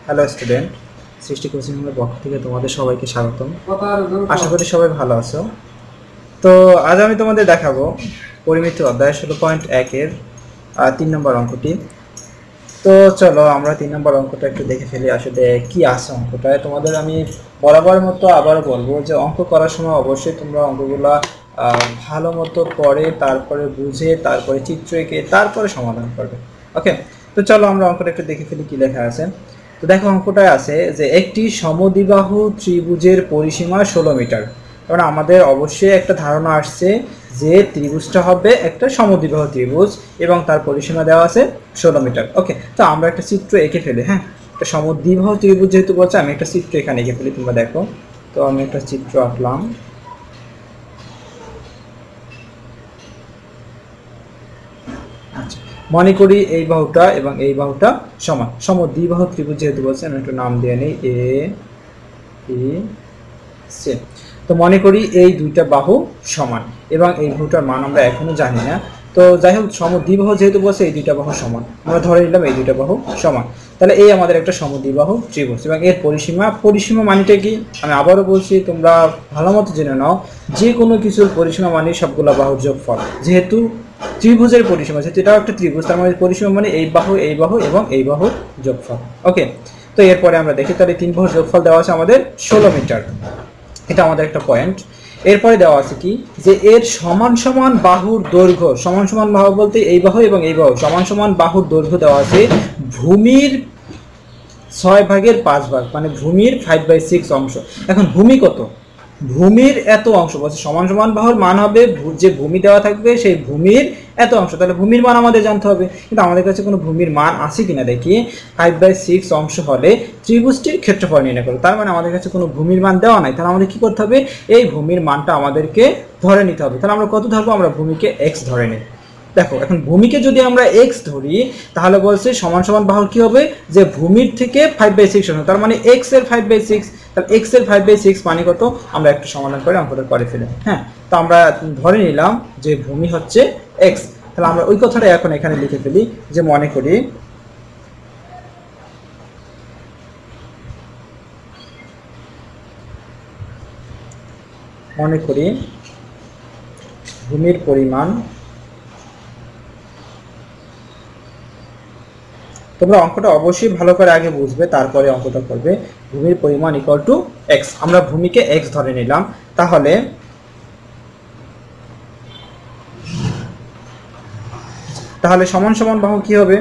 Hello student, সৃষ্টি coaching এর পক্ষ থেকে তোমাদের সবাইকে স্বাগতম। আশা করি সবাই ভালো আছো। তো আজ আমি তোমাদের দেখাবো পরিমিতি অধ্যায় 16.1 এর 3 নম্বর অঙ্কটি। তো চলো আমরা 3 নম্বর অঙ্কটা একটু দেখে ফেলি আসলে কি আছে অঙ্কটায়। তোমাদের আমি বরাবর মতো আবারও বলবো যে অঙ্ক করার সময় অবশ্যই তোমরা অঙ্কগুলা ভালো মতো পড়ে, তারপরে বুঝে, তারপরে চিত্র এঁকে, তারপরে সমাধান করবে। ওকে, তো চলো আমরা অঙ্কটা একটু দেখে ফেলি কি লেখা আছে। তো দেখো অঙ্কটায় আছে যে একটি সমদ্বিবাহু ত্রিভুজের পরিসীমা 16 মিটার। কারণ আমাদের অবশ্যই একটা ধারণা আসছে যে ত্রিভুজটা হবে একটা সমদ্বিবাহু ত্রিভুজ এবং তার পরিসীমা দেওয়া আছে 16 মিটার। ওকে, তো আমরা একটা চিত্র এঁকে ফেলি। হ্যাঁ, একটা সমদ্বিবাহু ত্রিভুজ যেহেতু বলছে, আমি একটা চিত্র এখানে এঁকে ফেলি। তোমরা দেখো, তো আমি একটা চিত্র আঁকলাম। আচ্ছা, মনে করি এই বাহুটা এবং এই বাহুটা সমান। সমদ্বিবাহু ত্রিভুজ যেহেতু বলছে, আমি একটু নাম দিয়ে নিই এ বি সি। তো মনে করি এই দুইটা বাহু সমান এবং এই বাহুটার মান আমরা এখনো জানি না। তো যাই হোক, সমদ্বিবাহু যেহেতু বলছে এই দুইটা বাহু সমান, আমরা ধরে নিলাম এই দুইটা বাহু সমান। তাহলে এই আমাদের একটা সমদ্বিবাহু ত্রিভুজ এবং এর পরিসীমা মানেটা কি আমি আবারও বলছি, তোমরা ভালো মতো জেনে নাও। যে কোনো কিছুর পরিসীমা মানে সবগুলো বাহুর যোগফল। যেহেতু ত্রিভুজের পরিসীমা, যেহেতু এটাও একটা ত্রিভুজ, তার মানে পরিসীমা মানে এই বাহু এবং এই বাহুর যোগফল। ওকে, তো এরপরে আমরা দেখি তাহলে 3 বাহুর যোগফল দেওয়া আছে আমাদের 16 মিটার। এটা আমাদের একটা পয়েন্ট। এরপরে দেওয়া আছে কি যে এর সমান সমান বাহুর দৈর্ঘ্য, সমান সমান বাহু বলতে এই বাহু এবং এই বাহু, সমান সমান বাহুর দৈর্ঘ্য দেওয়া আছে ভূমির 6/5 মানে ভূমির 5/6 অংশ। এখন ভূমি কত? ভূমির এত অংশ বলছে, সমান সমান বাহুর মান হবে যে ভূমি দেওয়া থাকবে সেই ভূমির এত অংশ। তাহলে ভূমির মান আমাদের জানতে হবে, কিন্তু আমাদের কাছে কোনো ভূমির মান আছে কিনা দেখি। 5/6 অংশ হলে ত্রিভুজটির ক্ষেত্রফল নির্ণয় করো। তার মানে আমাদের কাছে কোনো ভূমির মান দেওয়া নাই। তাহলে আমাদের কি করতে হবে? এই ভূমির মানটা আমাদেরকে ধরে নিতে হবে। তাহলে আমরা কত ধরবো? আমরা ভূমিকে x ধরে নিই। দেখো, এখন ভূমিকে যদি আমরা x ধরি তাহলে বলছে সমান সমান বাহুর কি হবে যে ভূমির থেকে 5/6 হবে। তার মানে x এর 5/6। তাহলে x এর 5/6 মানে কত? আমরা একটু সমাধান করে অঙ্কটা করে ফেলি। হ্যাঁ, তো আমরা ধরে নিলাম যে ভূমি হচ্ছে x। তাহলে আমরা ওই কথাটা এখন এখানে লিখে ফেলি যে মনে করি ভূমির পরিমাণ, তোমরা অঙ্কটা অবশ্যই ভালো করে আগে বুঝবে, তারপরে অঙ্কটা করবে। ভূমির পরিমাণ ইকুয়াল টু x। আমরা ভূমিকে x ধরে নিলাম। তাহলে সমান সমান বাহু কি হবে?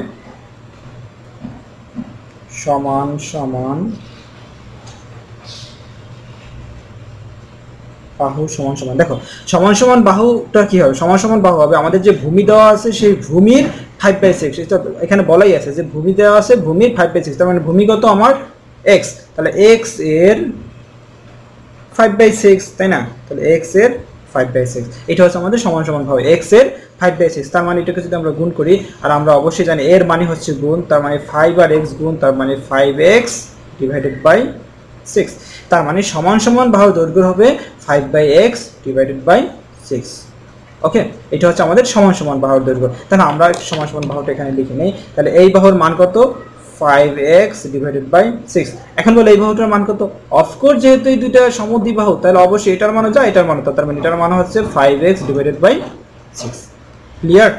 সমান সমান বাহু সমান সমান, দেখো সমান সমান বাহুটা কি হবে? সমান সমান বাহু হবে আমাদের যে ভূমি দেওয়া আছে সেই ভূমির 5/6। এখানে বলাই আছে যে ভূমি দেওয়া আছে ভূমির 5/6, তার মানে ভূমি কত আমার? x। তাহলে x এর 5/6, তাই না? তাহলে x এর 5/6 এটা হচ্ছে আমাদের সমান সমান ভাবে x এর 5/6। তার মানে এটাকে যদি আমরা গুণ করি, আর আমরা অবশ্যই জানি এর মানে হচ্ছে গুণ, তার মানে 5 আর x গুণ, তার মানে 5x ডিভাইডেড বাই 6। তার মানে সমান সমান বাহুর দৈর্ঘ্য হবে 5/x ডিভাইডেড বাই 6। ওকে, এটা হচ্ছে আমাদের সমান সমান বাহুর দৈর্ঘ্য। তাহলে আমরা সমান সমান বাহুটা এখানে লিখে নেই। তাহলে এই বাহুর মান কত? 5x divided by 6। এখন বলে এই বাহুটার মান কত? অফকোর্স যেহেতু এই দুইটা সমদ্বিবাহু তাহলে অবশ্যই এটার মানও যা এটার মানও তা, তার মানে এটার মান হচ্ছে 5x ডিভাইডেড বাই 6। ক্লিয়ার?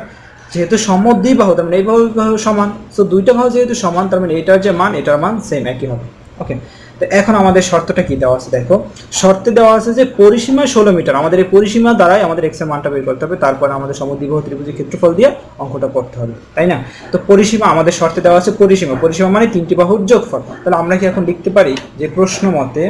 যেহেতু সমদ্বিবাহু তার মানে এই বাহু সমান, সো দুইটা বাহু যেহেতু সমান তার মানে এটার যে মান এটার মান সেম একই হবে। ওকে, তো এখন আমাদের শর্তটা কি দেওয়া আছে দেখো। শর্তে দেওয়া আছে যে পরিসীমা 16 মিটার। আমাদের এই পরিসীমা দ্বারাই আমাদের x এর মানটা বের করতে হবে, তারপরে আমাদের সমদ্বিবাহু ত্রিভুজের ক্ষেত্রফল দিয়ে অঙ্কটা করতে হবে, তাই না? তো পরিসীমা আমাদের শর্তে দেওয়া আছে পরিসীমা মানে তিনটি বাহুর যোগফল। তাহলে আমরা কি এখন লিখতে পারি যে প্রশ্ন মতে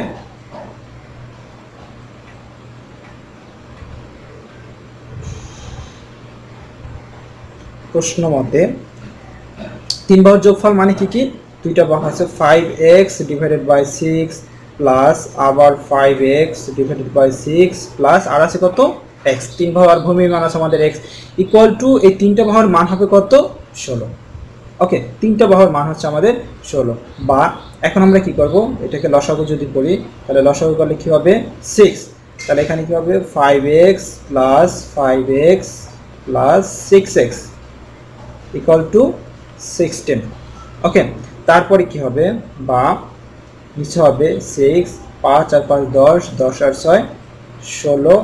3 বাহুর যোগফল মানে কি? দুইটা বাহু আছে 5x ডিভাইডেড বাই 6 প্লাস আবার 5x ডিভাইডেড বাই 6 প্লাস আর আছে কত? x। 3 বাহু আর ভূমির মান আছে আমাদের x ইকুয়াল টু এই তিনটা বাহুর মান হবে কত? 16। ওকে, তিনটা বাহুর মান হচ্ছে আমাদের 16। বা এখন আমরা কি করব, এটাকে লসাগু যদি করি তাহলে লসাগু করলে কি হবে? 6। তাহলে এখানে কি হবে? 5x plus 5x plus 6x equal to 16। ওকে, তারপরে কি হবে, বা নিচে হবে 6, 5 আর 5 10, 10 আর 6 16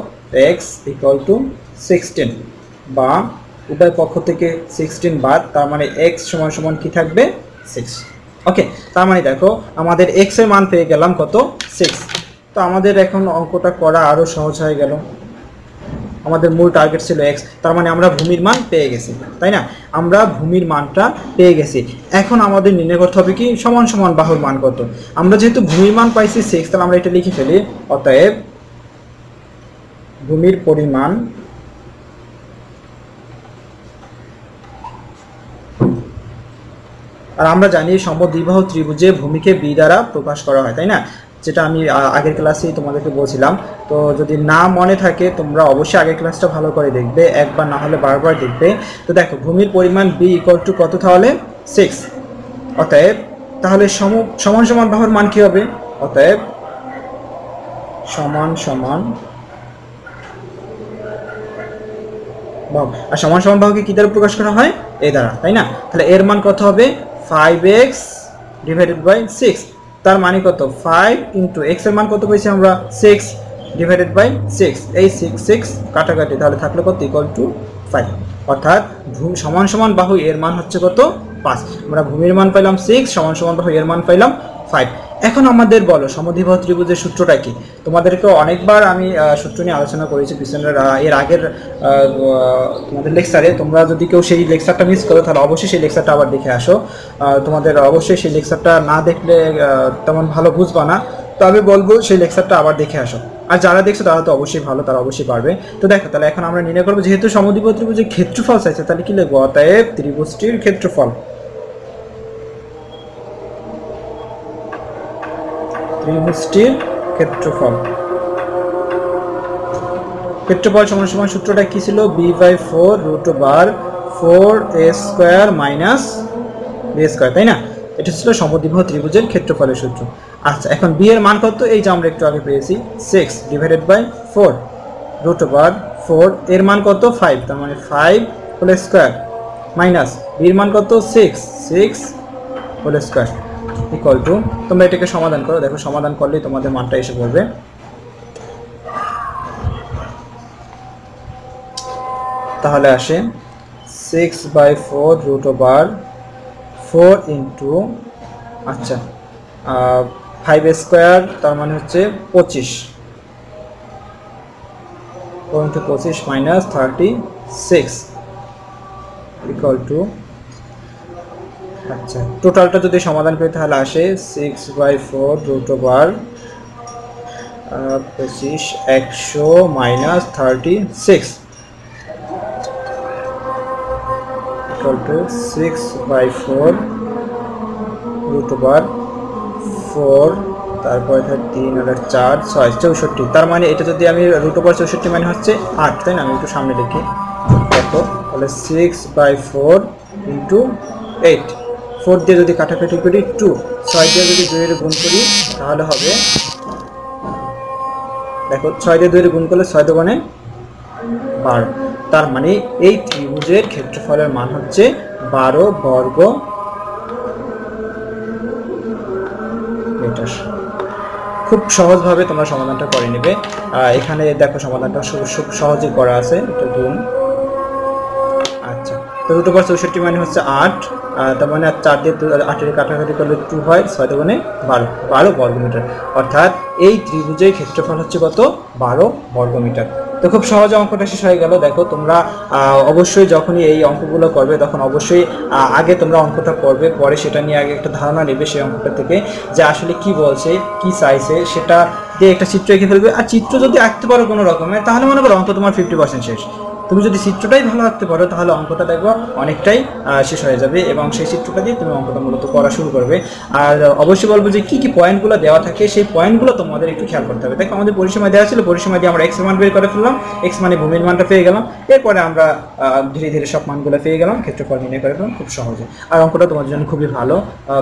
x ইকুয়াল টু 16, বা উভয় পক্ষ থেকে 16 বাদ, তার মানে x সমান সমান কি থাকবে 6। ওকে, তার মানে দেখো আমাদের x এর মান পেয়ে গেলাম কত 6। তো আমাদের এখন অঙ্কটা করা আরো সহজ হয়ে গেল। আমাদের মূল টার্গেট ছিল x, তার মানে আমরা ভূমির মান পেয়ে গেছি, তাই না? আমরা ভূমির মানটা পেয়ে গেছি। এখন আমাদের নির্ণয় করতে হবে কি সমান সমান বাহুর মান কত। আমরা যেহেতু ভূমির মান পাইছি 6, তাহলে আমরা এটা লিখে ফেলি। অতএব ভূমির পরিমাণ আর আমরা জানি সমদ্বিবাহু ত্রিভুজে ভূমিকে b দ্বারা প্রকাশ করা হয়, তাই না? যেটা আমি আগের ক্লাসেই তোমাদেরকে বলছিলাম। তো যদি না মনে থাকে তোমরা অবশ্যই আগের ক্লাসটা ভালো করে দেখবে, একবার না হলে বারবার দেখবে। তো দেখো ভূমির পরিমাণ b ইকুয়াল টু কত, তাহলে 6। অতএব তাহলে সমান সমান বাহুর মান কি হবে? অতএব সমান সমান বাহু, আর সমান সমান বাহুকে কি দ্বারা প্রকাশ করা হয়? এই দ্বারা, তাই না? তাহলে এর মান কত হবে 5x ডিভাইডেড বাই 6। তার মানে কত 5 ইন্টু x এর মান কত পেয়েছি আমরা 6 ডিভাইডেড বাই 6। এই 6 6 কাটাকাটি, তাহলে থাকলো কত ইকুয়াল টু 5। অর্থাৎ সমান সমান বাহু এর মান হচ্ছে কত 5। আমরা ভূমির মান পাইলাম 6, সমান সমান বাহু এর মান পাইলাম 5। এখন আমাদের বলো সমদ্বিবাহু ত্রিভুজের সূত্রটা কি? তোমাদেরকে অনেকবার আমি সূত্র নিয়ে আলোচনা করেছি পিছনের এর আগের তোমাদের লেকচারে। তোমরা যদি কেউ সেই লেকচারটা মিস করো তাহলে অবশ্যই সেই লেকচারটা আবার দেখে আসো। তোমাদের অবশ্যই সেই লেকচারটা না দেখলে তেমন ভালো বুঝবা না। তো আমি বলবো সেই লেকচারটা আবার দেখে আসো। আর যারা দেখছো তারা তো অবশ্যই ভালো, তারা অবশ্যই পারবে। তো দেখো তাহলে এখন আমরা নির্ণয় করবো, যেহেতু সমদ্বিবাহু ত্রিভুজের ক্ষেত্রফল চাইছে তাহলে কি লিখবো? অতএব ত্রিভুজটির ক্ষেত্রফল, ত্রিভুজটির ক্ষেত্রফল। ক্ষেত্রফল সমান সমান সূত্রটা কি ছিল? b/4 √4a² মাইনাস b², তাই না? এটা ছিল সমদ্বিবাহু ত্রিভুজের ক্ষেত্রফলের সূত্র। আচ্ছা, এখন b এর মান কত? এই যে আমরা একটু আগে পেয়েছি 6 ডিভাইডেড বাই 4 √4, এর মান কত 5, তার মানে 5 হোল স্কয়ার মাইনাস b এর মান কত 6 হোল স্কয়ার ইকুয়াল টু, তোমরা এটাকে সমাধান করো। দেখো সমাধান করলেই তোমাদের মানটা এসে পড়বে। তাহলে আসে 6/4 √4 ইন্টু আচ্ছা 5² তার মানে হচ্ছে 25 মাইনাস 36 ইকুয়াল টু, আচ্ছা টোটালটা যদি সমাধান করি তাহলে আসে 6/4 √25 100 মাইনাস 36 equal to 6/4 √4, তারপরে 3 আর 4 6 64। তার মানে এটা যদি আমি √64 মানে হচ্ছে 8, তাই না? আমি একটু সামনে লিখি, দেখো তাহলে 6/4 ইন্টু 8, 4 দিয়ে যদি কাটাকাটি করি 2, 6 দিয়ে যদি 2 এর গুণ করি তাহলে হবে, দেখো 6 দিয়ে 2 এর গুণ করলে 6 দোকানে 12। তার মানে এই ত্রিভুজের ক্ষেত্রফলের মান হচ্ছে 12 বর্গ মিটার। খুব সহজভাবে তোমরা সমাধানটা করে নেবে। এখানে দেখো সমাধানটা খুব সহজেই করা আছে, এটা গুণ। আচ্ছা, তো √64 মানে হচ্ছে 8, তার মানে 4 দিয়ে 8 এর কাটাকাটি করলে 2 হয়, 6 দোকানে 12 বর্গমিটার। অর্থাৎ এই ত্রিভুজের ক্ষেত্রফল হচ্ছে কত 12 বর্গমিটার। তো খুব সহজ অঙ্কটা শেষ হয়ে গেল। দেখো তোমরা অবশ্যই যখনই এই অঙ্কগুলো করবে তখন অবশ্যই আগে তোমরা অঙ্কটা করবে, পরে সেটা নিয়ে আগে একটা ধারণা নেবে সেই অঙ্কটা থেকে, যে আসলে কি বলছে কি চাইছে, সেটা দিয়ে একটা চিত্র এঁকে ফেলবে। আর চিত্র যদি আঁকতে পারো কোনো রকমের তাহলে মনে করো অঙ্ক তোমার 50% শেষ। তুমি যদি চিত্রটাই ভালো আঁকতে পারো তাহলে অঙ্কটা দেখো অনেকটাই শেষ হয়ে যাবে, এবং সেই চিত্রটা দিয়ে তুমি অঙ্কটা মূলত করা শুরু করবে। আর অবশ্যই বলবো যে কি কি পয়েন্টগুলো দেওয়া থাকে সেই পয়েন্টগুলো তোমাদের একটু খেয়াল করতে হবে। দেখো আমাদের পরিসীমা দেওয়া ছিল, পরিসীমা দিয়ে আমরা x এর মান বের করে ফেললাম, x মানে ভূমির মানটা পেয়ে গেলাম। এরপরে আমরা ধীরে ধীরে সব মানগুলো পেয়ে গেলাম, ক্ষেত্রফল নির্ণয় করে ফেললাম খুব সহজে। আর অঙ্কটা তোমাদের জন্য খুবই ভালো,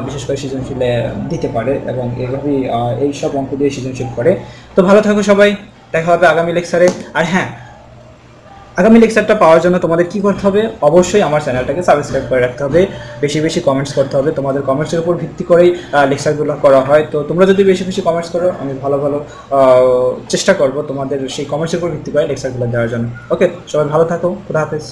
বিশেষ করে সৃজনশীলে দিতে পারে, এবং এইভাবেই এই সব অঙ্ক দিয়ে সৃজনশীল করে। তো ভালো থাকো সবাই, দেখা হবে আগামী লেকচারে। আর হ্যাঁ, আগামী লেকচারটা পাওয়ার জন্য তোমাদের কি করতে হবে, অবশ্যই আমার চ্যানেলটাকে সাবস্ক্রাইব করে রাখতে হবে, বেশি বেশি কমেন্টস করতে হবে, তোমাদের কমেন্টসের উপর ভিত্তি করেই লেকচারগুলো করা হয়। তো তোমরা যদি বেশি বেশি কমেন্টস করো আমি ভালো ভালো চেষ্টা করব তোমাদের সেই কমেন্টসের উপর ভিত্তি করে লেকচারগুলো দেওয়ার জন্য। ওকে, সবাই ভালো থাকো, খুদা হাফেজ।